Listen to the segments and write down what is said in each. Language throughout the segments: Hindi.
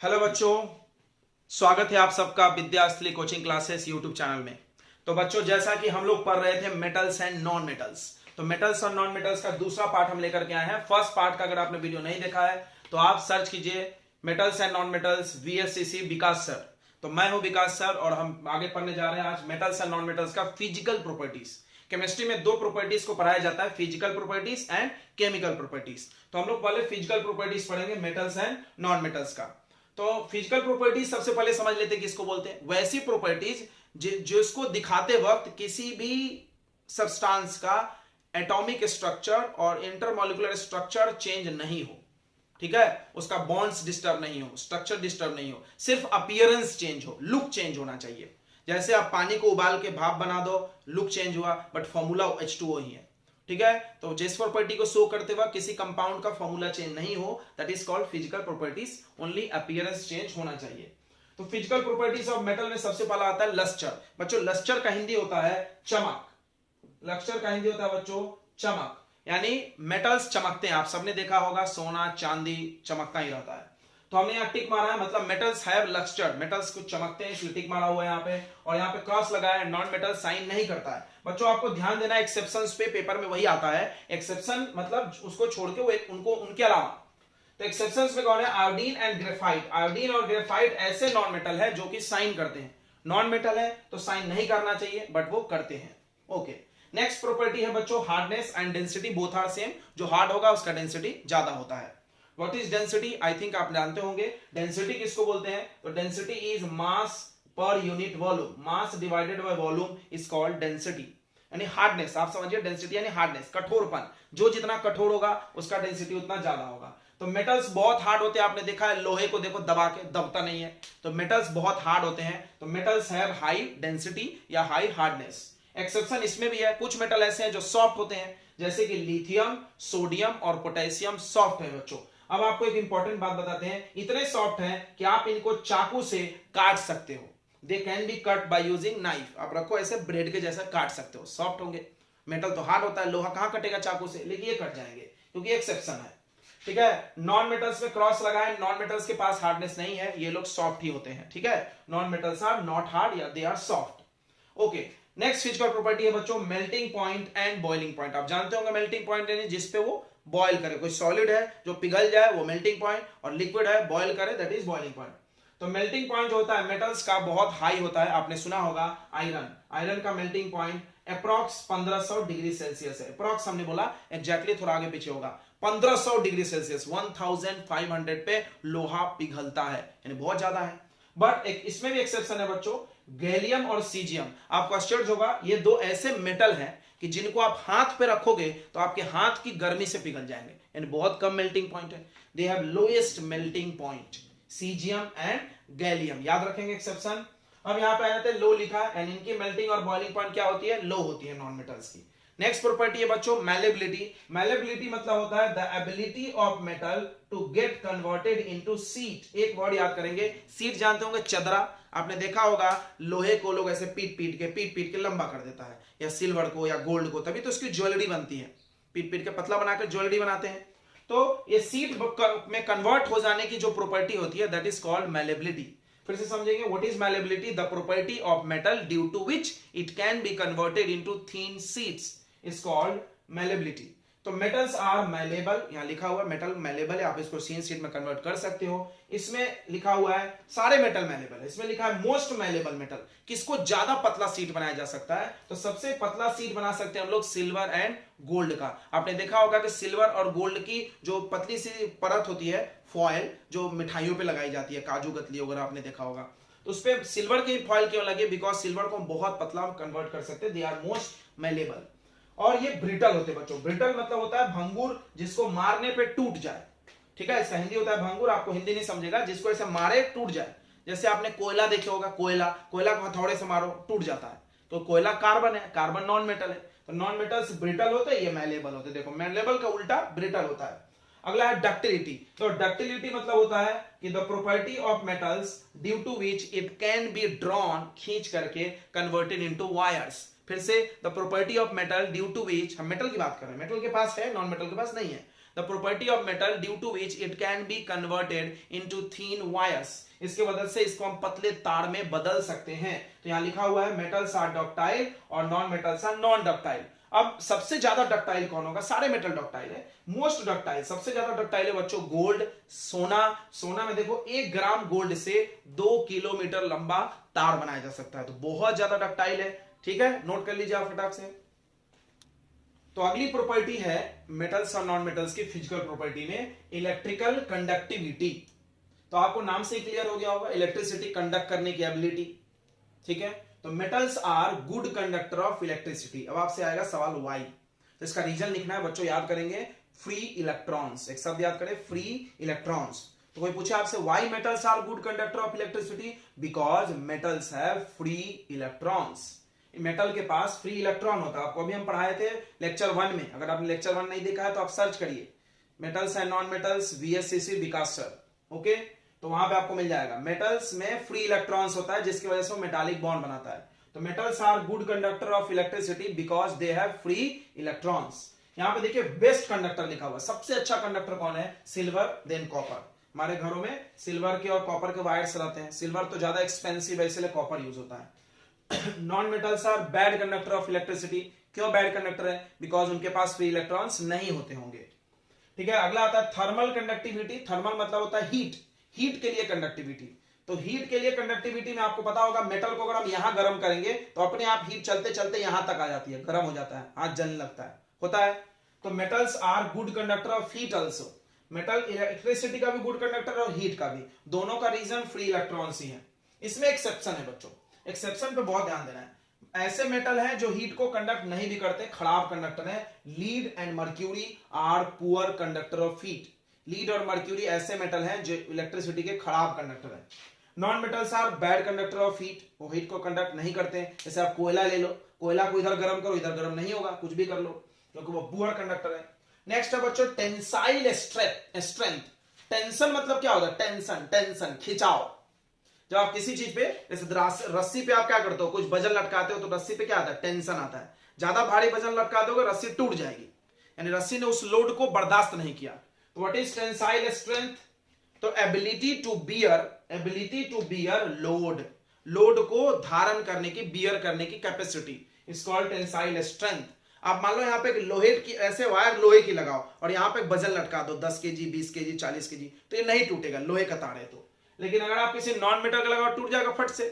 हेलो बच्चों, स्वागत है आप सबका विद्यास्थली कोचिंग क्लासेस यूट्यूब चैनल में। तो बच्चों, जैसा कि हम लोग पढ़ रहे थे मेटल्स एंड नॉन मेटल्स, तो मेटल्स और नॉन मेटल्स का दूसरा पार्ट हम लेकर के आए हैं। फर्स्ट पार्ट का अगर आपने वीडियो नहीं देखा है तो आप सर्च कीजिए metals and non metals VSCC Vikas sir. तो मैं हूं विकास सर और हम आगे पढ़ने जा रहे हैं आज मेटल्स एंड नॉन मेटल्स का फिजिकल प्रॉपर्टीज। केमिस्ट्री में दो प्रॉपर्टीज को पढ़ाया जाता है, physical properties and chemical properties. तो हम लोग पहले फिजिकल प्रॉपर्टीज पढ़ेंगे मेटल्स एंड नॉन मेटल्स का। तो फिजिकल प्रॉपर्टीज सबसे पहले समझ लेते हैं किसको बोलते हैं। वैसी प्रॉपर्टीज जिसको दिखाते वक्त किसी भी सब्सटेंस का एटॉमिक स्ट्रक्चर और इंटरमॉलिक्यूलर स्ट्रक्चर चेंज नहीं हो, ठीक है, उसका बॉन्ड्स डिस्टर्ब नहीं हो, स्ट्रक्चर डिस्टर्ब नहीं हो, सिर्फ अपीयरेंस चेंज हो, लुक चेंज होना चाहिए। जैसे आप पानी को उबाल के भाप बना दो, लुक चेंज हुआ बट फॉर्मूला H2O ही है, ठीक है। तो जिस प्रॉपर्टी को शो करते वक्त किसी कंपाउंड का फॉर्मूला चेंज नहीं हो, that is called physical properties, only appearance change होना चाहिए। तो फिजिकल प्रॉपर्टीज ऑफ मेटल में सबसे पहला आता है लस्टर। बच्चों, लस्टर का हिंदी होता है चमक। लस्टर का हिंदी होता है बच्चों चमक, यानी मेटल्स चमकते हैं। आप सबने देखा होगा सोना चांदी चमकता ही रहता है। तो हमने यहाँ टिक मारा है, मतलब मेटल्स हैव लस्टर, मेटल्स कुछ चमकते हैं इसलिए टिक मारा हुआ है यहाँ पे, और यहाँ पे क्रॉस लगाया है, नॉन मेटल साइन नहीं करता है। बच्चों आपको ध्यान देना, एक्सेप्शंस पे पेपर में वही आता है। एक्सेप्शन मतलब उसको छोड़ के वो उनको उनके अलावा। तो एक्सेप्शंस में कौन है? Iodine and graphite. आयोडीन और ग्रेफाइट ऐसे नॉन मेटल है जो कि साइन करते हैं। नॉन मेटल है तो साइन नहीं करना चाहिए बट वो करते हैं। ओके, नेक्स्ट प्रॉपर्टी है बच्चों hardness and density, both are same. जो हार्ड होगा उसका डेंसिटी ज्यादा होता है। What is density? I think आप जानते होंगे। डेंसिटी किसको बोलते हैं? तो density is mass per unit volume. Mass divided by volume is called density. यानी हार्डनेस, आप समझिए डेंसिटी यानी हार्डनेस, कठोरपन। जो जितना कठोर होगा उसका डेंसिटी उतना ज्यादा होगा। तो मेटल्स बहुत हार्ड होते हैं, आपने देखा है लोहे को देखो दबा के दबता नहीं है। तो मेटल्स बहुत हार्ड होते हैं, तो मेटल्स हैव हाई डेंसिटी या हाई हार्डनेस। एक्सेप्शन इसमें भी है, कुछ मेटल ऐसे हैं जो सॉफ्ट होते हैं, जैसे कि लिथियम, सोडियम और पोटेशियम सॉफ्ट है बच्चों। अब आपको एक इंपॉर्टेंट बात बताते हैं, इतने सॉफ्ट हैं कि आप इनको चाकू से काट सकते हो। They can be cut by using knife. आप रखो ऐसे ब्रेड के जैसा काट सकते हो, सॉफ्ट होंगे। मेटल तो हार्ड होता है, लोहा कहां कटेगा चाकू से, लेकिन ये कट जाएंगे क्योंकि एक्सेप्शन है, ठीक है। नॉन मेटल्स में क्रॉस लगाए, नॉन मेटल्स के पास हार्डनेस नहीं है, ये लोग सॉफ्ट ही होते हैं, ठीक है। Non metals are not hard या they are soft. Okay, next physical property है बच्चों melting point and boiling point. आप जानते होंगे मेल्टिंग पॉइंट यानी जिसपे वो बॉयल करे। कोई सॉलिड है जो पिघल जाए वो मेल्टिंग पॉइंट, और लिक्विड है बॉयल करे दैट इज बॉइलिंग पॉइंट। तो मेल्टिंग पॉइंट जो होता है मेटल्स का बहुत हाई होता है। आपने सुना होगा आयरन, आयरन का melting point approx 1500 degree Celsius है। अप्रॉक्स हमने बोला, एग्जैक्टली थोड़ा आगे पीछे होगा। 1500 डिग्री सेल्सियस 1500 पे लोहा पिघलता है, यानी बहुत ज्यादा है। बट एक इसमें भी एक्सेप्शन है बच्चों, गैलियम और सीजियम। आपको आश्चर्य होगा, ये दो ऐसे मेटल हैं कि जिनको आप हाथ पे रखोगे तो आपके हाथ की गर्मी से पिघल जाएंगे, यानी बहुत कम मेल्टिंग पॉइंट है। They have lowest melting point, caesium and gallium, याद रखेंगे एक्सेप्शन। अब यहां पे आ जाते हैं लो लिखा है, एंड इनकी मेल्टिंग और बॉइलिंग पॉइंट क्या होती है? लो होती है नॉन मेटल्स की। नेक्स्ट प्रॉपर्टी है बच्चों मैलेबिलिटी। मैलेबिलिटी मतलब होता है the ability of metal to get converted into sheet. एक वर्ड याद करेंगे, शीट जानते होंगे चदरा। आपने देखा होगा लोहे को लोग ऐसे पीट पीट के लंबा कर देता है, या सिल्वर को या गोल्ड को, तभी तो उसकी ज्वेलरी बनती है। पीट के पतला बनाकर ज्वेलरी बनाते हैं। तो ये शीट में कन्वर्ट हो जाने की जो प्रॉपर्टी होती है दैट इज कॉल्ड मैलेबिलिटी। फिर से समझेंगे, what is malleability? The property of metal due to which it can be converted into thin sheets is called malleability. तो मेटल्स आर मैलेबल, यहां लिखा हुआ है मेटल मैलेबल है, आप इसको थिन शीट में कन्वर्ट कर सकते हो। इसमें लिखा हुआ है सारे मेटल मैलेबल है, इसमें लिखा है मोस्ट मैलेबल मेटल। किसको ज्यादा पतला शीट बनाया जा सकता है? तो सबसे पतला शीट बना सकते हैं हम लोग सिल्वर एंड गोल्ड का। आपने देखा होगा कि सिल्वर और गोल्ड की जो पतली सी परत होती है, फॉयल, जो मिठाइयों पे लगाई जाती है, काजू कतली वगैरह आपने देखा होगा, तो उस पर सिल्वर की फॉयल क्यों लगे? बिकॉज सिल्वर को हम बहुत पतला कन्वर्ट कर सकते हैं, दे आर मोस्ट मैलेबल। और ये ब्रिटल होते हैं बच्चों। ब्रिटल मतलब होता है भंगुर, जिसको मारने पे टूट जाए, ठीक है। इसका हिंदी होता है भंगुर। आपको हिंदी नहीं समझेगा, जिसको ऐसे मारे टूट जाए। जैसे आपने कोयला देखे होगा, कोयला को हथौड़े से मारो टूट जाता है, तो कोयला कार्बन है, कार्बन नॉन मेटल है। तो नॉन मेटल्स ब्रिटल होते हैं, ये मैलेबल होते हैं। देखो मैलेबल का उल्टा ब्रिटल होता है। अगला है डक्टिलिटी। तो डक्टिलिटी मतलब होता है कि the property of metals due to which it can be drawn, खींच करके कन्वर्टेड इनटू वायर्स। फिर से, the property of metal due to which, हम मेटल की बात कर रहे हैं, मेटल के पास है, नॉन मेटल के पास नहीं है। The property of metal due to which it can be converted into thin wires, इसके वजह से इसको हम पतले तार में बदल सकते हैं। तो यहां लिखा हुआ है मेटल्स आर डक्टाइल और non metals are non ductile. अब सबसे ज्यादा डक्टाइल कौन होगा? सारे मेटल डक्टाइल है, मोस्ट डक्टाइल, सबसे ज्यादा डक्टाइल है बच्चों गोल्ड, सोना। सोना में देखो 1 ग्राम गोल्ड से 2 किलोमीटर लंबा तार बनाया जा सकता है, तो बहुत ज्यादा डक्टाइल है। ठीक है, नोट कर लीजिए आप फटाक से। तो अगली प्रॉपर्टी है मेटल्स और नॉन मेटल्स की फिजिकल प्रॉपर्टी में इलेक्ट्रिकल कंडक्टिविटी। तो आपको नाम से क्लियर हो गया होगा, इलेक्ट्रिसिटी कंडक्ट करने की एबिलिटी। ठीक है, तो metals are good conductor of electricity. अब आपसे आएगा सवाल वाई, तो इसका रीजन लिखना है बच्चों, याद करेंगे फ्री इलेक्ट्रॉन्स, एक शब्द याद करें फ्री इलेक्ट्रॉन्स। तो कोई पूछे आपसे why metals are good conductor of electricity? Because metals have free electrons. Metal के पास फ्री इलेक्ट्रॉन होता है, आपको अभी हम पढ़ाए थे लेक्चर 1 में। अगर आपने लेक्चर 1 नहीं देखा है तो आप सर्च करिए metals and non metals VSCC Vikas sir, okay, तो वहां पे आपको मिल जाएगा। मेटल्स में फ्री इलेक्ट्रॉन्स होता है जिसकी वजह से वो मेटालिक बॉन्ड बनाता है। तो metals are good conductor of electricity because they have free electrons. यहां पे देखिए बेस्ट कंडक्टर लिखा हुआ, सबसे अच्छा कंडक्टर कौन है? Silver than copper. हमारे घरों में सिल्वर के और कॉपर के वायर्स रहते हैं, सिल्वर तो ज्यादा एक्सपेंसिव है इसलिए कॉपर यूज होता है। Non metals are bad conductor of electricity. क्यों बैड कंडक्टर है? बिकॉज उनके पास फ्री इलेक्ट्रॉन्स नहीं होते होंगे। ठीक है, अगला आता है थर्मल कंडक्टिविटी। थर्मल मतलब होता है हीट, हीट के लिए कंडक्टिविटी। तो हीट के लिए कंडक्टिविटी में आपको पता होगा मेटल को अगर हम यहां गर्म करेंगे तो अपने आप हीट चलते चलते यहां तक आ जाती है, गर्म हो जाता है, हाथ जलने लगता है, होता है। तो metals are good conductor of heat also. Metal electricity का भी गुड कंडक्टर और हीट का भी, दोनों का रीजन फ्री इलेक्ट्रॉन्स ही है। इसमें एक्सेप्शन है बच्चों, एक्सेप्शन पे बहुत ध्यान देना है। ऐसे मेटल हैं जो हीट को कंडक्ट नहीं भी करते, खराब कंडक्टर है। Lead and mercury are poor conductor of heat. Lead और मर्क्यूरी ऐसे मेटल हैं जो इलेक्ट्रिसिटी के खराब कंडक्टर है। Non metals are bad conductor of heat, वो हीट को कंडक्ट नहीं करते हैं। जैसे आप कोयला ले लो, कोयला को इधर गर्म करो, इधर गर्म नहीं होगा, कुछ भी कर लो, क्योंकि वो पुअर कंडक्टर है। नेक्स्ट है बच्चों टेंसाइल स्ट्रेंथ। टेंशन मतलब क्या होता है? टेंशन, टेंशन, खिंचाव। जब आप किसी चीज पे, जैसे रस्सी पे आप क्या करते हो, कुछ वजन लटकाते हो तो रस्सी पे क्या आता है? टेंशन आता है। ज्यादा भारी वजन लटका दोगे रस्सी टूट जाएगी, यानी रस्सी ने उस लोड को बर्दाश्त नहीं किया। तो व्हाट इज टेंसाइल स्ट्रेंथ? तो ability to bear load, load को धारण करने की, बियर करने की capacity is called tensile strength. आप मान लो यहाँ पे लोहे की, ऐसे वायर लोहे की लगाओ और यहाँ पे वजन लटका दो 10 kg, 20 kg, 40 kg, तो ये नहीं टूटेगा, लोहे का तार है तो। लेकिन अगर आप किसी नॉन मेटल का लगाओ टूट जाएगा फट से।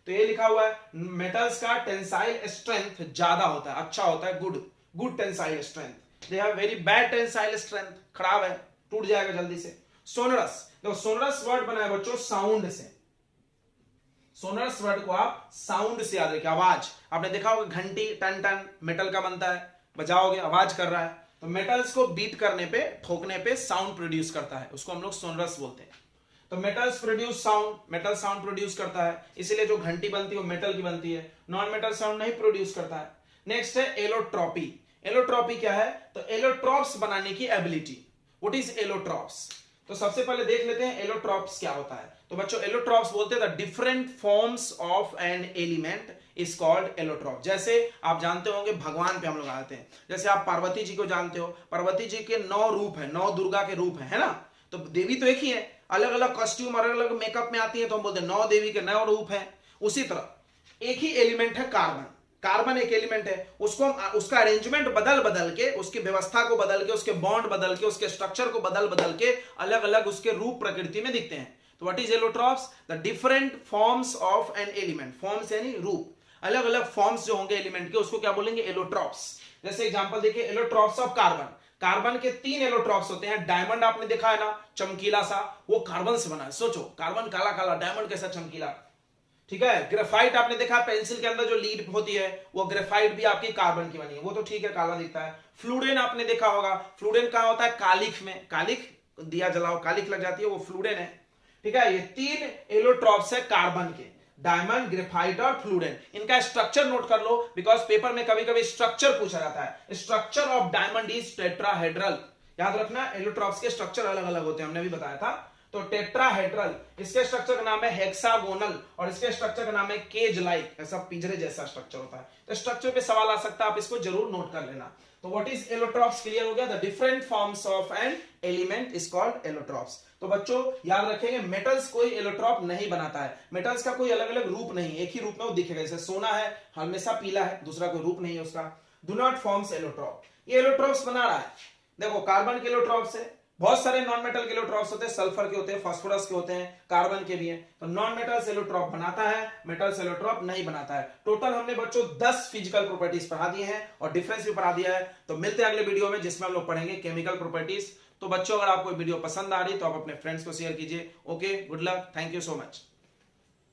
तो ये लिखा हुआ है मेटल्स का टेंसाइल स्ट्रेंथ ज्यादा होता है, अच्छा होता है, good tensile strength. They have very bad tensile strength, खराब है, टूट जाएगा जल्दी से। सोनरस, देखो सोनरस वर्ड बना है बच्चों साउंड से। सोनरस वर्ड को आप साउंड से याद रखिए, आवाज। आपने देखा होगा घंटी टन टन मेटल का बनता है, बजाओगे आवाज कर रहा है। तो मेटल्स को बीट करने पे, ठोकने पे साउंड प्रोड्यूस करता है, उसको हम लोग सोनरस बोलते हैं। तो metals produce sound, metal sound produce करता है, इसीलिए जो घंटी बनती है वो मेटल की बनती है। नॉन मेटल साउंड नहीं प्रोड्यूस करता है। नेक्स्ट है एलोट्रॉपी। एलोट्रॉपी क्या है? तो एलोट्रॉप्स बनाने की एबिलिटी। What is allotropes? तो सबसे पहले देख लेते हैं एलोट्रॉप्स क्या होता है। तो बच्चों एलोट्रॉप्स बोलते हैं the different forms of an element is called allotrope. जैसे आप जानते होंगे भगवान पे हम लोग आते हैं, जैसे आप पार्वती जी को जानते हो, पार्वती जी के 9 रूप है, 9 दुर्गा के रूप है ना। तो देवी तो एक ही है, अलग अलग कॉस्ट्यूम, अलग अलग मेकअप में आती है, तो हम बोलते हैं 9 देवी के 9 रूप है। उसी तरह एक ही एलिमेंट है कार्बन, कार्बन एक एलिमेंट है, उसको हम उसका अरेंजमेंट बदल बदल के, उसकी व्यवस्था को बदल के, उसके बॉन्ड बदल के, उसके स्ट्रक्चर को बदल बदल के अलग अलग उसके रूप प्रकृति में दिखते हैं। तो what is allotropes? The different forms of an element. Forms यानी रूप, अलग अलग फॉर्म्स जो होंगे एलिमेंट के उसको क्या बोलेंगे? एलोट्रॉप्स। जैसे एग्जांपल देखिए एलोट्रॉप्स ऑफ कार्बन। कार्बन के 3 एलोट्रॉप्स होते हैं। डायमंड आपने देखा है ना, चमकीला सा, वो कार्बन से बना है। सोचो कार्बन काला काला, डायमंड कैसा चमकीला, ठीक है। ग्रेफाइट आपने देखा, पेंसिल के अंदर जो लीड होती है वो ग्रेफाइट भी आपकी कार्बन की बनी है, वो तो ठीक है काला दिखता है। फ्लूरेन आपने देखा होगा, फ्लूरेन कहां होता है? कालिख में, कालिख दिया जलाओ कालिख लग जाती है, वो फ्लूरेन है, ठीक है। ये 3 एलोट्रॉप्स है कार्बन के, डायमंड, ग्रेफाइट और फ्लूरेन। इनका स्ट्रक्चर नोट कर लो, बिकॉज पेपर में कभी कभी स्ट्रक्चर पूछा जाता है। Structure of diamond is tetrahedral. याद रखना एलोट्रॉप्स के स्ट्रक्चर अलग अलग होते हैं, हमने भी बताया था। तो टेट्राहेड्रल, इसके स्ट्रक्चर का नाम है हेक्सागोनल और इसके स्ट्रक्चर का नाम है केज लाइक, ऐसा पिंजरे जैसा स्ट्रक्चर होता है। तो स्ट्रक्चर पे सवाल आ सकता है, आप इसको जरूर नोट कर लेना। तो व्हाट इज एलोट्रॉप्स क्लियर हो गया। The different forms of an element is called allotropes. तो बच्चों याद रखेंगे, मेटल्स कोई एलोट्रॉप नहीं बनाता है। मेटल्स का कोई अलग अलग रूप नहीं, एक ही रूप में वो दिखेगा। जैसे सोना है हमेशा पीला है, दूसरा कोई रूप नहीं है उसका। Do not forms allotrope. ये एलोट्रॉप्स बना रहा है, देखो कार्बन के एलोट्रॉप्स है, बहुत सारे नॉन मेटल के एलोट्रॉप्स होते हैं, सल्फर के होते हैं, फास्फोरस के होते हैं, कार्बन के भी हैं। तो नॉन मेटल्स एलोट्रॉप बनाता है, मेटल्स एलोट्रॉप नहीं बनाता है। टोटल हमने बच्चों 10 फिजिकल प्रॉपर्टीज पढ़ा दिए हैं और डिफरेंस भी पढ़ा दिया है। तो मिलते हैं अगले वीडियो में जिसमें हम लोग पढ़ेंगे केमिकल प्रॉपर्टीज। तो बच्चों अगर आपको वीडियो पसंद आ रही तो आप अपने फ्रेंड्स को शेयर कीजिए। Okay, good luck, thank you so much.